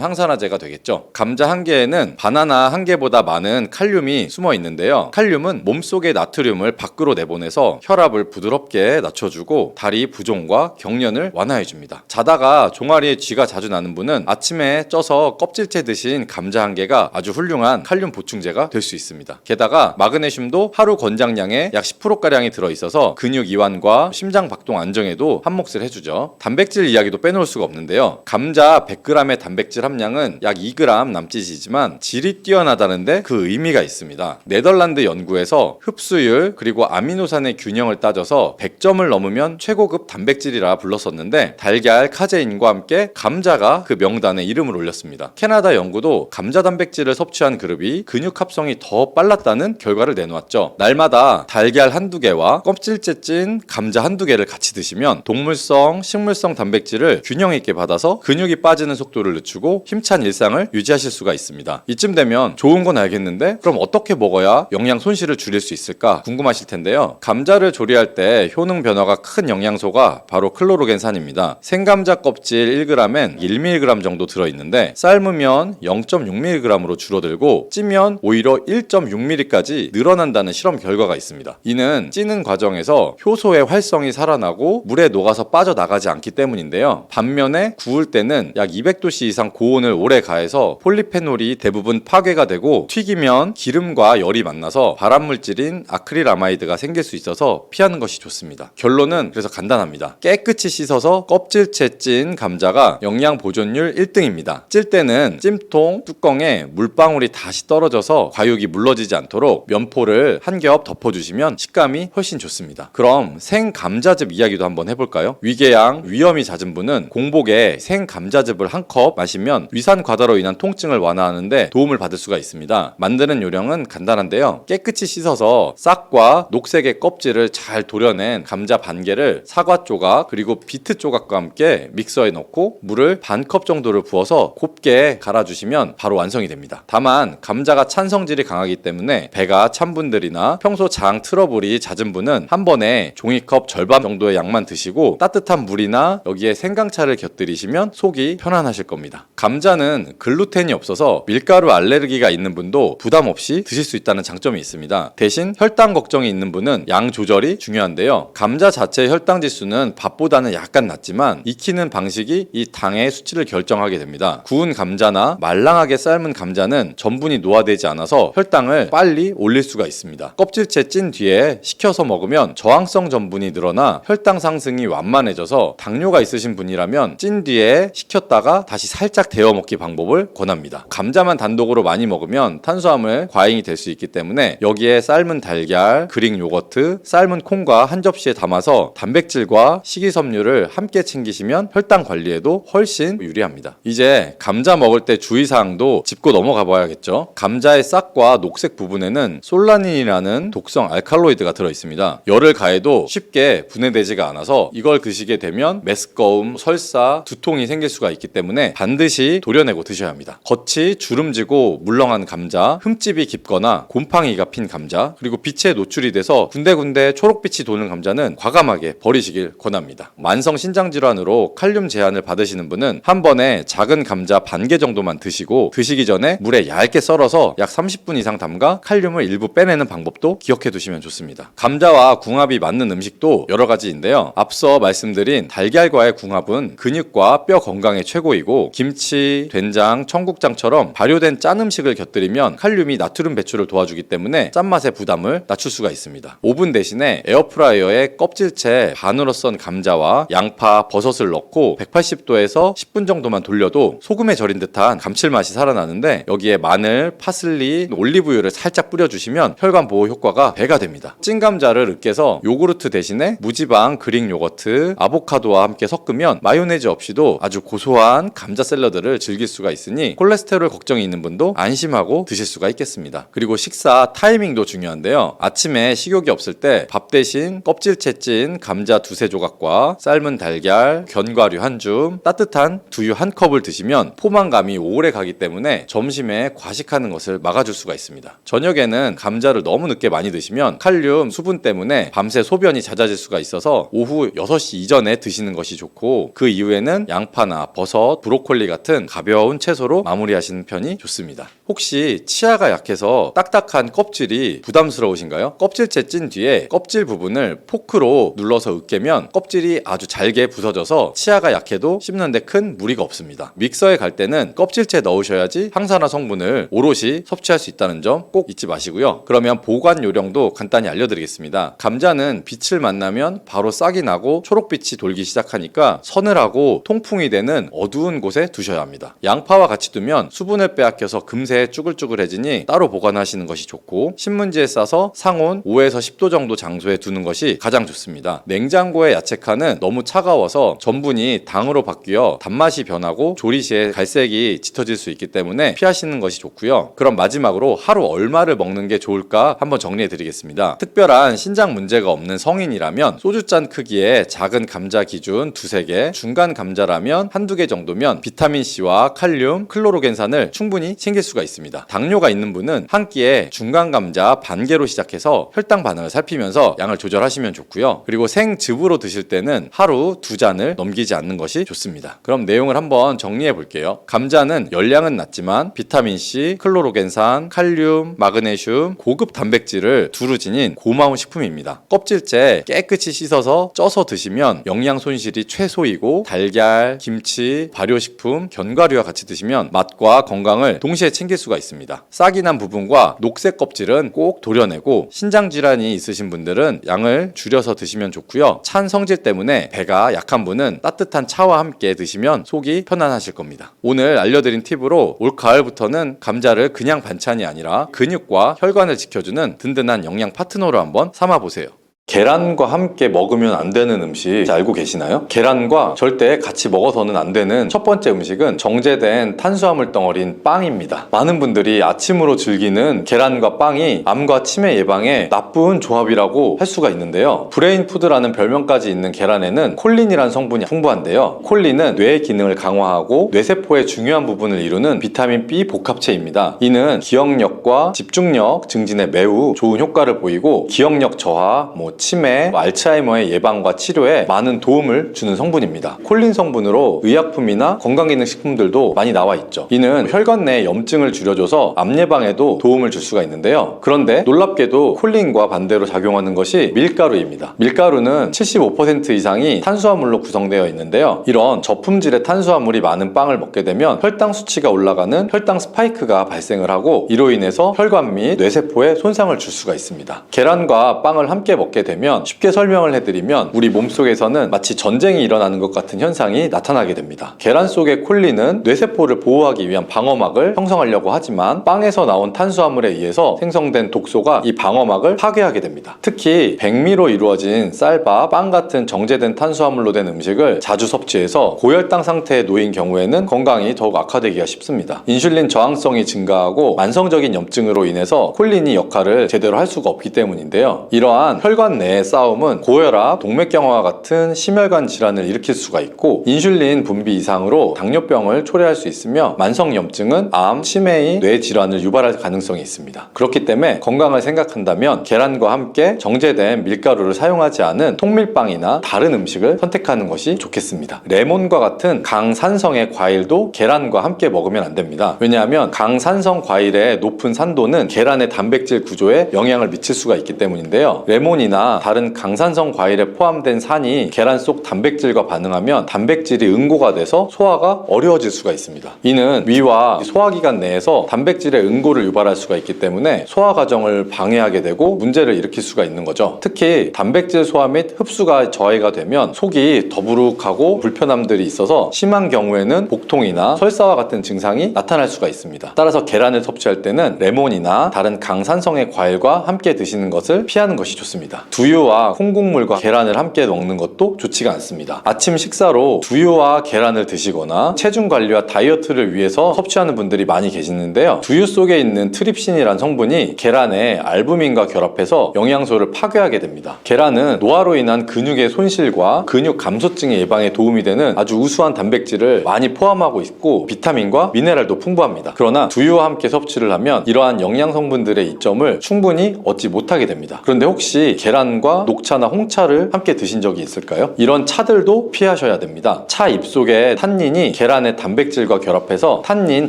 [SPEAKER 2] 항산화제가 되겠죠. 감자 한 개에는 바나나 한 개보다 많은 칼륨이 숨어 있는데요. 칼륨은 몸속의 나트륨을 밖으로 내보내서 혈압을 부드럽게 낮춰주고 다리 부종과 경련을 완화해줍니다. 자다가 종아리에 쥐가 자주 나는 분은 아침에 쪄서 껍질째 드신 감자 한 개가 아주 훌륭한 칼륨 보충제가 될 수 있습니다. 게다가 마그네슘도 하루 권장량의 약 10%가량이 들어있어서 근육 이완과 심장 박동 안정에도 한몫을 해주죠. 단백질 이야기도 빼놓을 수가 없는데요. 감자 100g의 단백질 함량은 약 2g 남짓이지만 질이 뛰어나다는데 그 의미가 있습니다. 네덜란드 연구에서 흡수율 그리고 아미노산의 균형을 따져서 100점을 넘으면 최고급 단백질이라 불렀었는데 달걀, 카제인과 함께 감자가 그 명단에 이름을 올렸습니다. 캐나다 연구도 감자 단백질을 섭취한 그룹이 근육 합성이 더 빨랐다는 결과를 내놓았죠. 날마다 달걀 한두 개와 껍질째 찐 감자 한두 개를 같이 드시면 동물성, 식물성 단백질을 균형 있게 받아서 근육이 빠지는 속도를 늦추고 힘찬 일상을 유지하실 수가 있습니다. 이쯤 되면 좋은 건 알겠는데 그럼 어떻게 먹어야 영양 손실을 줄일 수 있을까 궁금하실 텐데요. 감자를 조리할 때 효능 변화가 큰 영양소가 바로 클로로겐산입니다. 생감자 껍질 1g엔 1mg 정도 들어있는데 삶으면 0.6mg으로 줄어들고 찌면 오히려 1.6mm까지 늘어난다는 실험 결과가 있습니다. 이는 찌는 과정에서 효소의 활성이 살아나고 물에 녹아서 빠져나가지 않기 때문인데요. 반면에 구울 때는 약 200도씨 이상 고온을 오래 가해서 폴리페놀이 대부분 파괴가 되고 튀기면 기름과 열이 만나서 발암물질인 아크릴아마이드가 생길 수 있어서 피하는 것이 좋습니다. 결론은 그래서 간단합니다. 깨끗이 씻어서 껍질째 찐 감자가 영양 보존율 1등입니다. 찔 때는 찜통 뚜껑에 물방울이 다시 떨어져서 과육이 물러지지 않도록 면포를 한 겹 덮어주시면 식감이 훨씬 좋습니다. 그럼 생감자즙 이야기도 한번 해볼까요? 위궤양, 위염이 잦은 분은 공복에 생감자즙을 한 컵 마시면 위산과다로 인한 통증을 완화하는데 도움을 받을 수가 있습니다. 만드는 요령은 간단한데요. 깨끗이 씻어서 싹과 녹색의 껍질을 잘 도려낸 감자 반 개를 사과 조각 그리고 비트 조각과 함께 믹서에 넣고 물을 반 컵 정도를 부어서 곱게 갈아주시면 바로 완성이 됩니다. 다만 감자가 찬 성질이 강하기 때문에 배가 찬 분들이나 평소 장 트러블이 잦은 분은 한 번에 종이컵 절반 정도의 양만 드시고 따뜻한 물이나 여기에 생강차를 곁들이시면 속이 편안하실 겁니다. 감자는 글루텐이 없어서 밀가루 알레르기가 있는 분도 부담 없이 드실 수 있다는 장점이 있습니다. 대신 혈당 걱정이 있는 분은 양 조절이 중요한데요. 감자 자체의 혈당 지수는 밥보다는 약간 낮지만 익히는 방식이 이 당의 수치를 결정하게 됩니다. 구운 감자나 말랑하게 삶은 감자는 전분이 노화되지 않아서 혈당을 빨리 올릴 수가 있습니다. 껍질째 찐 뒤에 식혀서 먹으면 저항성 전분이 늘어나 혈당 상승이 완만해져서 당뇨가 있으신 분이라면 찐 뒤에 식혔다가 다시 살짝 데워 먹기 방법을 권합니다. 감자만 단독으로 많이 먹으면 탄수화물 과잉이 될 수 있기 때문에 여기에 삶은 달걀, 그릭 요거트, 삶은 콩과 한 접시에 담아서 단백질과 식이섬유를 함께 챙기시면 혈당 관리에도 훨씬 유리합니다. 이제 감자 먹을 때 주의사항도 짚고 넘어가 봐야겠죠. 감자의 싹과 녹색 부분에는 솔라닌이라는 독성 알칼로이드가 들어있습니다. 열을 가해도 쉽게 분해되지가 않아서 이걸 드시게 되면 메스꺼움, 설사, 두통이 생길 수가 있기 때문에 반드시 도려내고 드셔야 합니다. 겉이 주름지고 물렁한 감자, 흠집이 깊거나 곰팡이가 핀 감자, 그리고 빛에 노출이 돼서 군데군데 초록빛이 도는 감자는 과감하게 버리시길 권합니다. 만성 신장질환으로 칼륨 제한을 받으시는 분은 한 번에 작은 감자 반 개 정도만 드시고 드시기 전에 물에 얇게 썰어서 약 30분 이상 담가 칼륨을 일부 빼내는 방법도 기억해 두시면 좋습니다. 감자와 궁합이 맞는 음식도 여러 가지인데요. 앞서 말씀드린 달걀과의 궁합은 근육과 뼈 건강에 최고이고 김치, 된장, 청국장처럼 발효된 짠 음식을 곁들이면 칼륨이 나트륨 배출을 도와주기 때문에 짠맛의 부담을 낮출 수가 있습니다. 오븐 대신에 에어프라이어에 껍질째 반으로 썬 감자와 양파, 버섯을 넣고 180도에서 10분 정도만 돌려도 소금에 절인 듯한 감칠맛이 살아나는데, 여기에 마늘, 파슬리, 올리브유를 살짝 뿌려주시면 혈관 보호 효과가 배가 됩니다. 찐 감자를 으깨서 요구르트 대신에 무지방 그릭 요거트, 아보카도와 함께 섞으면 마요네즈 없이도 아주 고소한 감자 샐러드를 즐길 수가 있으니 콜레스테롤 걱정이 있는 분도 안심하고 드실 수가 있겠습니다. 그리고 식사 타이밍도 중요한데요. 아침에 식욕이 없을 때 밥 대신 껍질째 찐 감자 두세 조각과 삶은 달걀, 견과류 한 줌, 따뜻한 두유 한 컵을 드시면 포만감이 오래 가기 때문에 점심에 과식하는 것을 막아줄 수가 있습니다. 저녁에는 감자를 너무 늦게 많이 드시면 칼륨, 수분 때문에 밤새 소변이 잦아질 수가 있어서 오후 6시 이전에 드시는 것이 좋고, 그 이후에는 양파나 버섯, 브로콜리 같은 가벼운 채소로 마무리하시는 편이 좋습니다. 혹시 치아가 약해서 딱딱한 껍질이 부담스러우신가요? 껍질째 찐 뒤에 껍질 부분을 포크로 눌러서 으깨면 껍질이 아주 잘게 부서져서 치아가 약해도 씹는데 큰 무리가 없습니다. 믹서에 갈 때는 껍질째 넣으셔야지 항산화 성분을 오롯이 섭취할 수 있다는 점 꼭 잊지 마시고요. 그러면 보관 요령도 간단히 알려드리겠습니다. 감자는 빛을 만나면 바로 싹이 나고 초록빛이 돌기 시작하니까 서늘하고 통풍이 되는 어두운 곳에 두셔야 합니다. 양파와 같이 두면 수분을 빼앗겨서 금세 쭈글쭈글해지니 따로 보관하시는 것이 좋고, 신문지에 싸서 상온 5에서 10도 정도 장소에 두는 것이 가장 좋습니다. 냉장고의 야채칸은 너무 차가워서 전분이 당으로 바뀌어 단맛이 변하고 조리 시에 갈색이 짙어질 수 있기 때문에 피하시는 것이 좋고요. 그럼 마지막으로 하루 얼마를 먹는 게 좋을까 한번 정리해 드리겠습니다. 특별한 신장 문제가 없는 성인이라면 소주잔 크기의 작은 감자 기준 두세 개, 중간 감자라면 한두 개 정도면 비타민C와 칼륨, 클로로겐산을 충분히 챙길 수가 있습니다. 당뇨가 있는 분은 한 끼에 중간 감자 반 개로 시작해서 혈당 반응을 살피면서 양을 조절하시면 좋고요. 그리고 생즙으로 드실 때는 하루 2잔을 넘기지 않는 것이 좋습니다. 그럼 내용을 한번 정리해 볼게요. 감자는 열량은 낮지만 비타민C, 클로로겐산, 칼륨, 마그네슘, 고급 단백질을 두루 지닌 고마운 식품입니다. 껍질째 깨끗이 씻어서 쪄서 드시면 영양 손실이 최소이고, 달걀, 김치, 발효식품, 견과류와 같이 드시면 맛과 건강을 동시에 챙길 수가 있습니다. 싹이 난 부분과 녹색 껍질은 꼭 도려내고, 신장 질환이 있으신 분들은 양을 줄여서 드시면 좋고요. 찬 성질 때문에 배가 약한 분은 따뜻한 차와 함께 드시면 속이 편안하실 겁니다. 오늘 알려드린 팁으로 올 가을부터는 감자를 그냥 반찬이 아니라 근육과 혈관을 지켜주는 든든한 영양 파트너로 한번 삼아보세요. 계란과 함께 먹으면 안 되는 음식 알고 계시나요? 계란과 절대 같이 먹어서는 안 되는 첫 번째 음식은 정제된 탄수화물 덩어리인 빵입니다. 많은 분들이 아침으로 즐기는 계란과 빵이 암과 치매 예방에 나쁜 조합이라고 할 수가 있는데요. 브레인 푸드라는 별명까지 있는 계란에는 콜린이라는 성분이 풍부한데요. 콜린은 뇌의 기능을 강화하고 뇌세포의 중요한 부분을 이루는 비타민 B 복합체입니다. 이는 기억력과 집중력 증진에 매우 좋은 효과를 보이고, 기억력 저하, 치매, 알츠하이머의 예방과 치료에 많은 도움을 주는 성분입니다. 콜린 성분으로 의약품이나 건강기능식품들도 많이 나와 있죠. 이는 혈관 내 염증을 줄여줘서 암 예방에도 도움을 줄 수가 있는데요. 그런데 놀랍게도 콜린과 반대로 작용하는 것이 밀가루입니다. 밀가루는 75% 이상이 탄수화물로 구성되어 있는데요. 이런 저품질의 탄수화물이 많은 빵을 먹게 되면 혈당 수치가 올라가는 혈당 스파이크가 발생을 하고, 이로 인해서 혈관 및 뇌세포에 손상을 줄 수가 있습니다. 계란과 빵을 함께 먹게 되면, 쉽게 설명을 해드리면 우리 몸속에서는 마치 전쟁이 일어나는 것 같은 현상이 나타나게 됩니다. 계란 속의 콜린은 뇌세포를 보호하기 위한 방어막을 형성하려고 하지만, 빵에서 나온 탄수화물에 의해서 생성된 독소가 이 방어막을 파괴하게 됩니다. 특히 백미로 이루어진 쌀밥, 빵 같은 정제된 탄수화물로 된 음식을 자주 섭취해서 고혈당 상태에 놓인 경우에는 건강이 더욱 악화되기가 쉽습니다. 인슐린 저항성이 증가하고 만성적인 염증으로 인해서 콜린이 역할을 제대로 할 수가 없기 때문인데요. 이러한 혈관 내의 싸움은 고혈압, 동맥경화와 같은 심혈관 질환을 일으킬 수가 있고, 인슐린 분비 이상으로 당뇨병을 초래할 수 있으며, 만성염증은 암, 치매의 뇌질환을 유발할 가능성이 있습니다. 그렇기 때문에 건강을 생각한다면 계란과 함께 정제된 밀가루를 사용하지 않은 통밀빵이나 다른 음식을 선택하는 것이 좋겠습니다. 레몬과 같은 강산성의 과일도 계란과 함께 먹으면 안 됩니다. 왜냐하면 강산성 과일의 높은 산도는 계란의 단백질 구조에 영향을 미칠 수가 있기 때문인데요. 레몬이나 계란이나 다른 강산성 과일에 포함된 산이 계란 속 단백질과 반응하면 단백질이 응고가 돼서 소화가 어려워질 수가 있습니다. 이는 위와 소화기관 내에서 단백질의 응고를 유발할 수가 있기 때문에 소화 과정을 방해하게 되고 문제를 일으킬 수가 있는 거죠. 특히 단백질 소화 및 흡수가 저해가 되면 속이 더부룩하고 불편함들이 있어서 심한 경우에는 복통이나 설사와 같은 증상이 나타날 수가 있습니다. 따라서 계란을 섭취할 때는 레몬이나 다른 강산성의 과일과 함께 드시는 것을 피하는 것이 좋습니다. 두유와 콩국물과 계란을 함께 먹는 것도 좋지가 않습니다. 아침 식사로 두유와 계란을 드시거나 체중 관리와 다이어트를 위해서 섭취하는 분들이 많이 계시는데요. 두유 속에 있는 트립신이란 성분이 계란의 알부민과 결합해서 영양소를 파괴하게 됩니다. 계란은 노화로 인한 근육의 손실과 근육 감소증의 예방에 도움이 되는 아주 우수한 단백질을 많이 포함하고 있고 비타민과 미네랄도 풍부합니다. 그러나 두유와 함께 섭취를 하면 이러한 영양 성분들의 이점을 충분히 얻지 못하게 됩니다. 그런데 혹시 계란과 녹차나 홍차를 함께 드신 적이 있을까요? 이런 차들도 피하셔야 됩니다. 차 잎속의 탄닌이 계란의 단백질과 결합해서 탄닌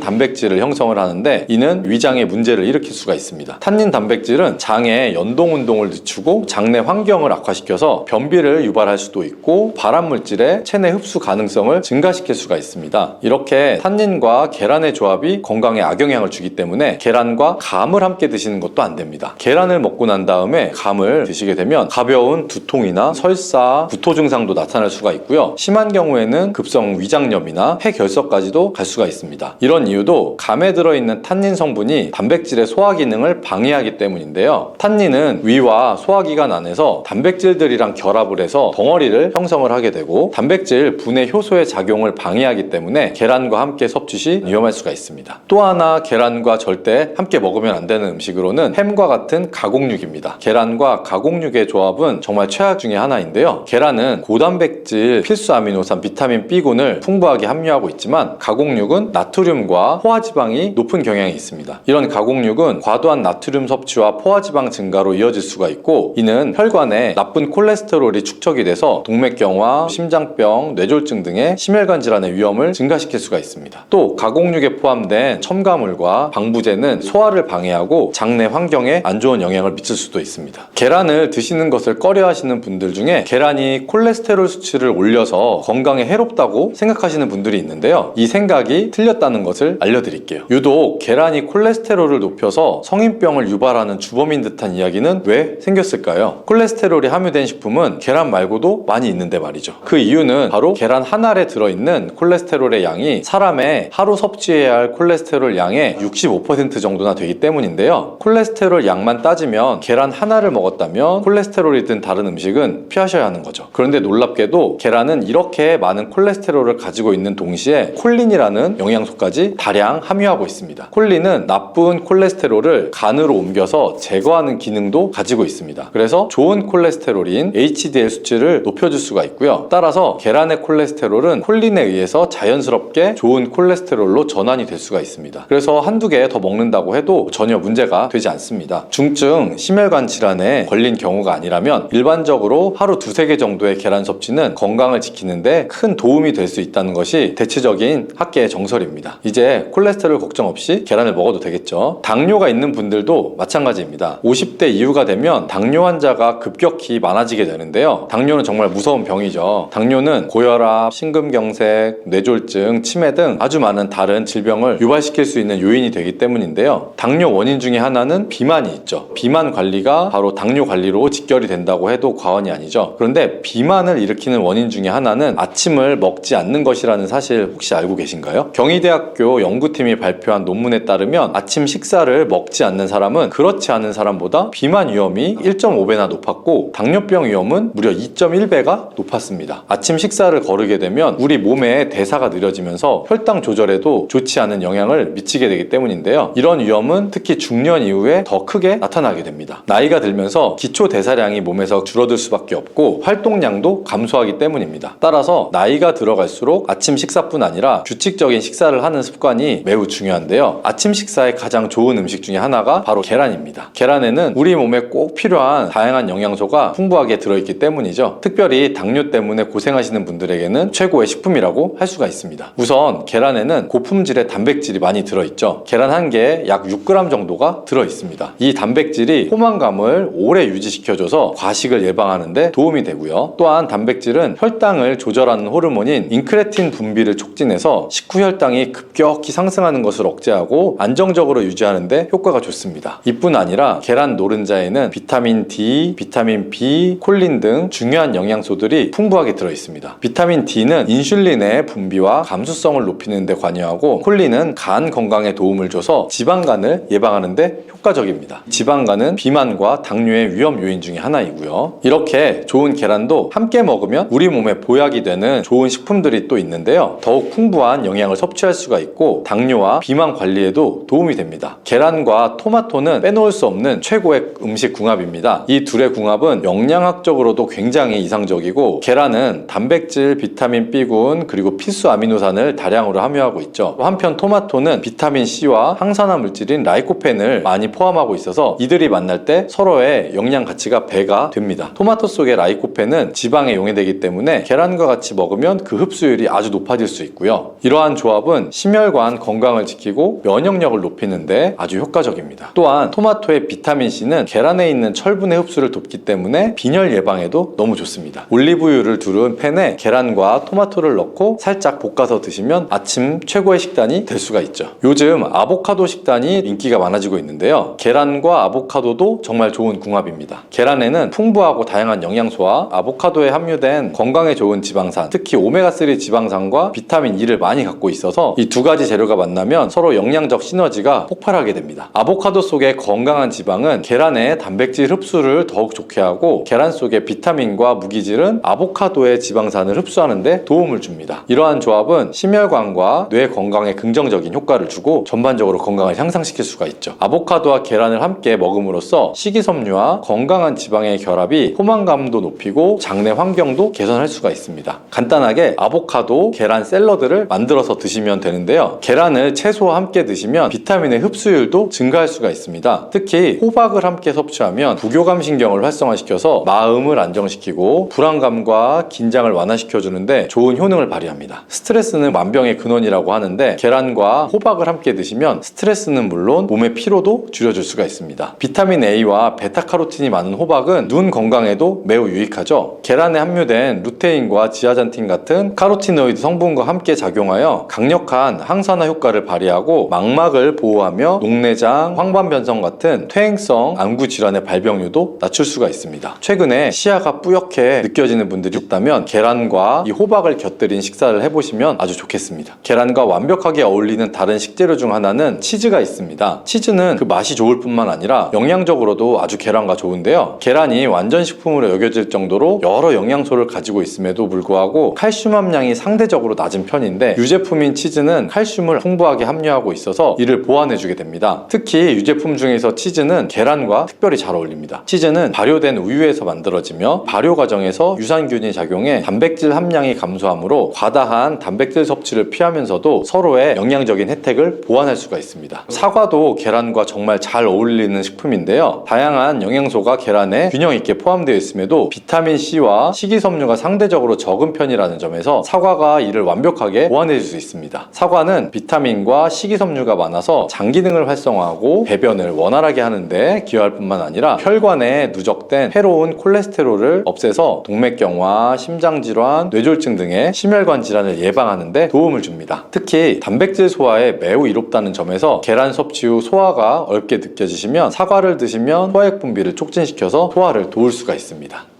[SPEAKER 2] 단백질을 형성을 하는데 이는 위장에 문제를 일으킬 수가 있습니다. 탄닌 단백질은 장의 연동 운동을 늦추고 장내 환경을 악화시켜서 변비를 유발할 수도 있고 발암물질의 체내 흡수 가능성을 증가시킬 수가 있습니다. 이렇게 탄닌과 계란의 조합이 건강에 악영향을 주기 때문에 계란과 감을 함께 드시는 것도 안 됩니다. 계란을 먹고 난 다음에 감을 드시게 되면 가벼운 두통이나 설사, 구토 증상도 나타날 수가 있고요. 심한 경우에는 급성 위장염이나 폐결석까지도 갈 수가 있습니다. 이런 이유도 감에 들어있는 탄닌 성분이 단백질의 소화 기능을 방해하기 때문인데요. 탄닌은 위와 소화기관 안에서 단백질들이랑 결합을 해서 덩어리를 형성을 하게 되고 단백질 분해 효소의 작용을 방해하기 때문에 계란과 함께 섭취 시 위험할 수가 있습니다. 또 하나 계란과 절대 함께 먹으면 안 되는 음식으로는 햄과 같은 가공육입니다. 계란과 가공육의 조합은 정말 최악 중에 하나인데요. 계란은 고단백질, 필수 아미노산, 비타민 B군을 풍부하게 함유하고 있지만 가공육은 나트륨과 포화지방이 높은 경향이 있습니다. 이런 가공육은 과도한 나트륨 섭취와 포화지방 증가로 이어질 수가 있고 이는 혈관에 나쁜 콜레스테롤이 축적이 돼서 동맥경화, 심장병, 뇌졸중 등의 심혈관 질환의 위험을 증가시킬 수가 있습니다. 또 가공육에 포함된 첨가물과 방부제는 소화를 방해하고 장내 환경에 안 좋은 영향을 미칠 수도 있습니다. 계란을 드시는 것을 꺼려 하시는 분들 중에 계란이 콜레스테롤 수치를 올려서 건강에 해롭다고 생각하시는 분들이 있는데요. 이 생각이 틀렸다는 것을 알려드릴게요. 유독 계란이 콜레스테롤을 높여서 성인병을 유발하는 주범인 듯한 이야기는 왜 생겼을까요? 콜레스테롤이 함유된 식품은 계란 말고도 많이 있는데 말이죠. 그 이유는 바로 계란 한 알에 들어있는 콜레스테롤의 양이 사람의 하루 섭취해야 할 콜레스테롤 양의 65% 정도나 되기 때문인데요. 콜레스테롤 양만 따지면 계란 하나를 먹었다면 콜레스테롤이 든 다른 음식은 피하셔야 하는 거죠. 그런데 놀랍게도 계란은 이렇게 많은 콜레스테롤을 가지고 있는 동시에 콜린이라는 영양소까지 다량 함유하고 있습니다. 콜린은 나쁜 콜레스테롤을 간으로 옮겨서 제거하는 기능도 가지고 있습니다. 그래서 좋은 콜레스테롤인 HDL 수치를 높여줄 수가 있고요. 따라서 계란의 콜레스테롤은 콜린에 의해서 자연스럽게 좋은 콜레스테롤로 전환이 될 수가 있습니다. 그래서 한두 개 더 먹는다고 해도 전혀 문제가 되지 않습니다. 중증 심혈관 질환에 걸린 경우가 아니라면 일반적으로 하루 두세 개 정도의 계란 섭취는 건강을 지키는데 큰 도움이 될 수 있다는 것이 대체적인 학계의 정설입니다. 이제 콜레스테롤 걱정 없이 계란을 먹어도 되겠죠. 당뇨가 있는 분들도 마찬가지입니다. 50대 이후가 되면 당뇨 환자가 급격히 많아지게 되는데요. 당뇨는 정말 무서운 병이죠. 당뇨는 고혈압, 심근경색, 뇌졸중, 치매 등 아주 많은 다른 질병을 유발시킬 수 있는 요인이 되기 때문인데요. 당뇨 원인 중에 하나는 비만이 있죠. 비만 관리가 바로 당뇨 관리로 직결이 된다고 해도 과언이 아니죠. 그런데 비만을 일으키는 원인 중에 하나는 아침을 먹지 않는 것이라는 사실 혹시 알고 계신가요? 경희대학교 연구팀이 발표한 논문에 따르면 아침 식사를 먹지 않는 사람은 그렇지 않은 사람보다 비만 위험이 1.5배나 높았고 당뇨병 위험은 무려 2.1배가 높았습니다. 아침 식사를 거르게 되면 우리 몸의 대사가 느려지면서 혈당 조절에도 좋지 않은 영향을 미치게 되기 때문인데요. 이런 위험은 특히 중년 이후에 더 크게 나타나게 됩니다. 나이가 들면서 기초 대사량이 몸에서 줄어들 수밖에 없고 활동량도 감소하기 때문입니다. 따라서 나이가 들어갈수록 아침 식사뿐 아니라 규칙적인 식사를 하는 습관이 매우 중요한데요. 아침 식사에 가장 좋은 음식 중에 하나가 바로 계란입니다. 계란에는 우리 몸에 꼭 필요한 다양한 영양소가 풍부하게 들어있기 때문이죠. 특별히 당뇨 때문에 고생하시는 분들에게는 최고의 식품이라고 할 수가 있습니다. 우선 계란에는 고품질의 단백질이 많이 들어있죠. 계란 한 개에 약 6g 정도가 들어있습니다. 이 단백질이 포만감을 오래 유지시켜 지켜줘서 과식을 예방하는데 도움이 되고요. 또한 단백질은 혈당을 조절하는 호르몬인 인크레틴 분비를 촉진해서 식후 혈당이 급격히 상승하는 것을 억제하고 안정적으로 유지하는데 효과가 좋습니다. 이뿐 아니라 계란 노른자에는 비타민 D, 비타민 B, 콜린 등 중요한 영양소들이 풍부하게 들어있습니다. 비타민 D는 인슐린의 분비와 감수성을 높이는 데 관여하고, 콜린은 간 건강에 도움을 줘서 지방간을 예방하는 데 효과적입니다. 지방간은 비만과 당뇨의 위험 요인 중에 하나이고요. 이렇게 좋은 계란도 함께 먹으면 우리 몸에 보약이 되는 좋은 식품들이 또 있는데요. 더욱 풍부한 영양을 섭취할 수가 있고 당뇨와 비만 관리에도 도움이 됩니다. 계란과 토마토는 빼놓을 수 없는 최고의 음식 궁합입니다. 이 둘의 궁합은 영양학적으로도 굉장히 이상적이고, 계란은 단백질, 비타민 B군, 그리고 필수 아미노산을 다량으로 함유하고 있죠. 한편 토마토는 비타민 C와 항산화 물질인 라이코펜을 많이 포함하고 있어서 이들이 만날 때 서로의 영양 가치가 배가 됩니다. 토마토 속의 라이코펜은 지방에 용해되기 때문에 계란과 같이 먹으면 그 흡수율이 아주 높아질 수 있고요. 이러한 조합은 심혈관 건강을 지키고 면역력을 높이는데 아주 효과적입니다. 또한 토마토의 비타민 C는 계란에 있는 철분의 흡수를 돕기 때문에 빈혈 예방에도 너무 좋습니다. 올리브유를 두른 팬에 계란과 토마토를 넣고 살짝 볶아서 드시면 아침 최고의 식단이 될 수가 있죠. 요즘 아보카도 식단이 인기가 많아지고 있는데요. 계란과 아보카도도 정말 좋은 궁합입니다. 계란에는 풍부하고 다양한 영양소와 아보카도에 함유된 건강에 좋은 지방산, 특히 오메가3 지방산과 비타민 E를 많이 갖고 있어서 이 두 가지 재료가 만나면 서로 영양적 시너지가 폭발하게 됩니다. 아보카도 속의 건강한 지방은 계란의 단백질 흡수를 더욱 좋게 하고, 계란 속의 비타민과 무기질은 아보카도의 지방산을 흡수하는 데 도움을 줍니다. 이러한 조합은 심혈관과 뇌 건강에 긍정적인 효과를 주고 전반적으로 건강을 향상시킬 수가 있죠. 아보카도와 계란을 함께 먹음으로써 식이섬유와 건강한 지방의 결합이 포만감도 높이고 장내 환경도 개선할 수가 있습니다. 간단하게 아보카도, 계란 샐러드를 만들어서 드시면 되는데요. 계란을 채소와 함께 드시면 비타민의 흡수율도 증가할 수가 있습니다. 특히 호박을 함께 섭취하면 부교감 신경을 활성화시켜서 마음을 안정시키고 불안감과 긴장을 완화시켜주는데 좋은 효능을 발휘합니다. 스트레스는 만병의 근원이라고 하는데, 계란과 호박을 함께 드시면 스트레스는 물론 몸의 피로도 줄여줄 수가 있습니다. 비타민 A와 베타카로틴이 많은 호박은 눈 건강에도 매우 유익하죠. 계란에 함유된 루테인과 지아잔틴 같은 카로티노이드 성분과 함께 작용하여 강력한 항산화 효과를 발휘하고 망막을 보호하며 녹내장, 황반변성 같은 퇴행성 안구 질환의 발병률도 낮출 수가 있습니다. 최근에 시야가 뿌옇게 느껴지는 분들이 있다면 계란과 이 호박을 곁들인 식사를 해보시면 아주 좋겠습니다. 계란과 완벽하게 어울리는 다른 식재료 중 하나는 치즈가 있습니다. 치즈는 그 맛이 좋을 뿐만 아니라 영양적으로도 아주 계란과 좋은데요. 계란이 완전 식품으로 여겨질 정도로 여러 영양소를 가지고 있음에도 불구하고 칼슘 함량이 상대적으로 낮은 편인데, 유제품인 치즈는 칼슘을 풍부하게 함유하고 있어서 이를 보완해주게 됩니다. 특히 유제품 중에서 치즈는 계란과 특별히 잘 어울립니다. 치즈는 발효된 우유에서 만들어지며 발효 과정에서 유산균이 작용해 단백질 함량이 감소하므로 과다한 단백질 섭취를 피하면서도 서로의 영양적인 혜택을 보완할 수가 있습니다. 사과도 계란과 정말 잘 어울리는 식품인데요. 다양한 영양소가 계란에 균형 있게 포함되어 있음에도 비타민 C와 식이섬유가 상대적으로 적은 편이라는 점에서 사과가 이를 완벽하게 보완해 줄 수 있습니다. 사과는 비타민과 식이섬유가 많아서 장 기능을 활성화하고 배변을 원활하게 하는데 기여할 뿐만 아니라 혈관에 누적된 해로운 콜레스테롤을 없애서 동맥경화, 심장질환, 뇌졸중 등의 심혈관 질환을 예방하는 데 도움을 줍니다. 특히 단백질 소화에 매우 이롭다는 점에서 계란 섭취 후 소화가 어렵게 느껴지시면 사과를 드시면 소화액 분비를 촉진시켜서 소화를 도울 수가 있습니다.